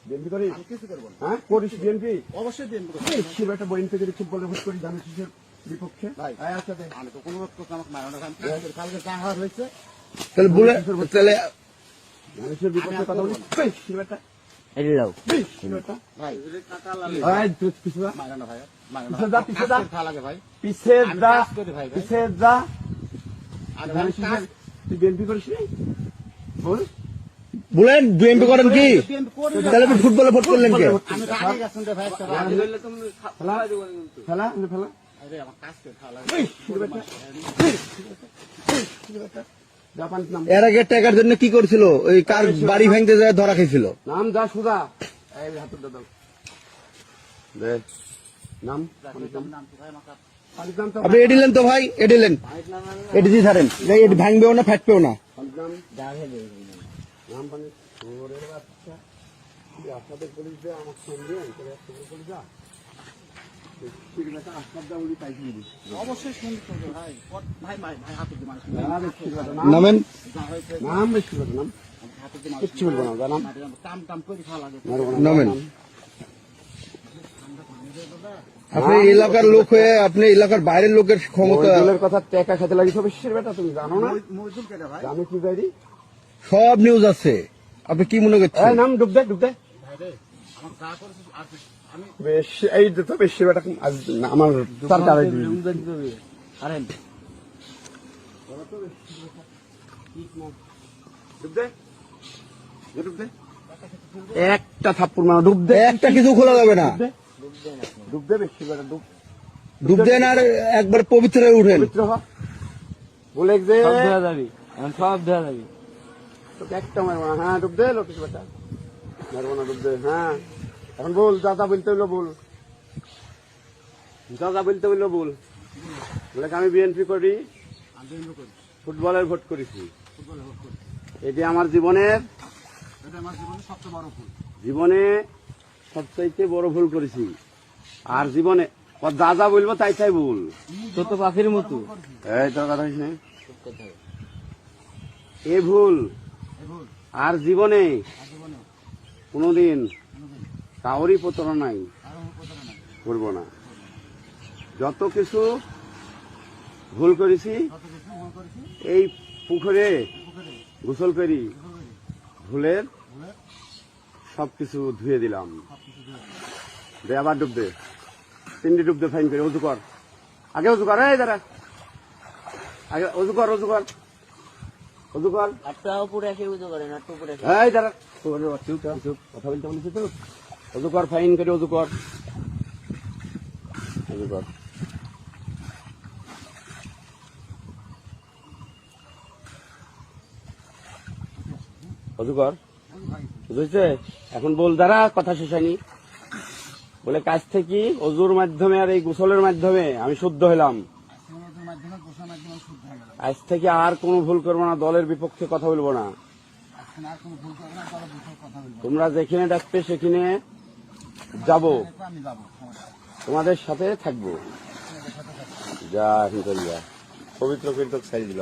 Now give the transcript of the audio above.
BNP করিস? আমি কিছু করবো না। হ্যাঁ করিস বিএনপি? অবশ্যই বিএনপি করবো। একটা বইনপি করে চুপ বলে ভোট করি ধানের শীষের বিপক্ষে। ভাই আচ্ছা দে। আমি তো কোনো রোধ করতে আমাকে মারো না। কালকে যা হওয়ার হয়েছে তাহলে বলে তাহলে ধানের শীষের বিপক্ষে কথা বলি। শিবাটা এলাও শিবাটা ভাই এই তুই কিছু না মারো না ভাই, মারো না। পিছে যা, পিছে যা। ভালো লাগে ভাই। পিছে আমি যা, কাজ করি ভাই, ভাই। পিছে যা। আর ভাই ধানের কাজ শীষের তুই বিএনপি করিস নি? বল। বলেন বিএমপি করেন কি? বিএনপি করি না। তাহলে ফুটবলে ভোট করলেন কে? আমি তো আগে গেছেন রে ভাই, একটা বার। ফেলা ফেলা ফেলা আরে আমার কাজ করে ভালো লাগে। জাপান নাম এর আগে টাকার জন্য কি করছিল? ওই কার বাড়ি ভাঙতে যায় ধরা খেয়েছিল। নাম যা সুদা এই হাতের দাদা দে। নাম নাম কি ভাই আমার কাজ? পানির নাম তো আপনি এডিলেন তো ভাই, এডিলেন এডি দিয়ে ধরেন, এটি ভাঙবেও না ফাটবেও না। পানির নাম নাম পানি ওরে বাচ্চা তুই আসাদের পুলিশ দে আমার সঙ্গে তোর একটা পুলিশ যা অবশ্যই শুনতে ভাই। ভাই ভাই ভাই হাতে দিয়ে মানুষ নামেন যা হয়েছে নাম বেশি কথা নাম হাতে দিয়ে মানুষ কিচ্ছু বলবো না জানাম কাম টাম করে ভালো লাগে। নামেন। আপনি এলাকার লোক হয়ে আপনি এলাকার বাইরের লোকের ক্ষমতা মহিদুলের কথা টেকা খেতে লাগি সব শির বেটা তুমি জানো না মজদুর কেটে ভাই। জানো কি যাইরি সব নিউজ আছে। আপনি কি মনে করছেন? এই নাম ডুব দে ভাই রে আমার যা করেছে আর আমি বেশি এই তো বেশি বেটা আজ আমার সরকার আরে ডুব দে ডুব দে একটা থাপ্পড় মারা ডুব দে একটা কিছু খোলা যাবে না। ডুব দে বেশি বেটা ডুব ডুব দেন আর একবার পবিত্র হয়ে উঠেন। পবিত্র হ বলে যে সব দেওয়া যাবি, সব দেওয়া যাবি। তোকে একটা মারবো না হ্যাঁ ডুব দে লোকেশ বেটা মারবো না ডুব দে হ্যাঁ এখন বল যা যা বলতে হইলো বল যা যা বলতে হইলো বল বলে আমি বিএনপি করি ফুটবলের ভোট করেছি এটি আমার জীবনের এটা আমার জীবনের সবচেয়ে বড় ভুল। জীবনে সবচাইতে বড় ভুল করেছি আর জীবনে ও যা যা বলবো তাই তাই ভুল তোর তো পাখির মতো। এই তোর কথা হয়েছে এ ভুল আর জীবনে কোনোদিন কাউরই প্রতারণাই করবো না যত কিছু ভুল করেছি এই পুকুরে গোসল করি ভুলের সবকিছু ধুয়ে দিলাম দে আবার ডুব দে তিনটি ডুব দে ফাইন করে উজু কর আগে উজু কর এই দাঁড়া আগে উজু কর উজু কর উজু কর একটা উপরে এসে উজু করেন, একটা উপরে এই দাঁড়া চুপ চুপ কথা বলতে বলেছি তো উজু কর ফাইন করে উজু কর উজু কর উজু কর বুঝেছে এখন বল দ্বারা কথা শেষ হয়নি বলে কাজ থেকে অজুর মাধ্যমে আর এই গোসলের মাধ্যমে আমি শুদ্ধ হলাম মজদুর মাধ্যমে গোসার মাধ্যমে শুদ্ধ হয়ে গেল। আজ থেকে আর কোনো ভুল করবো না দলের বিপক্ষে কথা বলবো না এখন আর কোনো ভুল করবো না, তারা বিষয়ে কথা বলবো। তোমরা যেখানে ডাকবে সেখানে যাব আমি যাবো সমস্যা নেই। তোমাদের সাথে থাকবো যা এখন চল যা পবিত্র কীর্তক ছাড়িয়ে দিলাম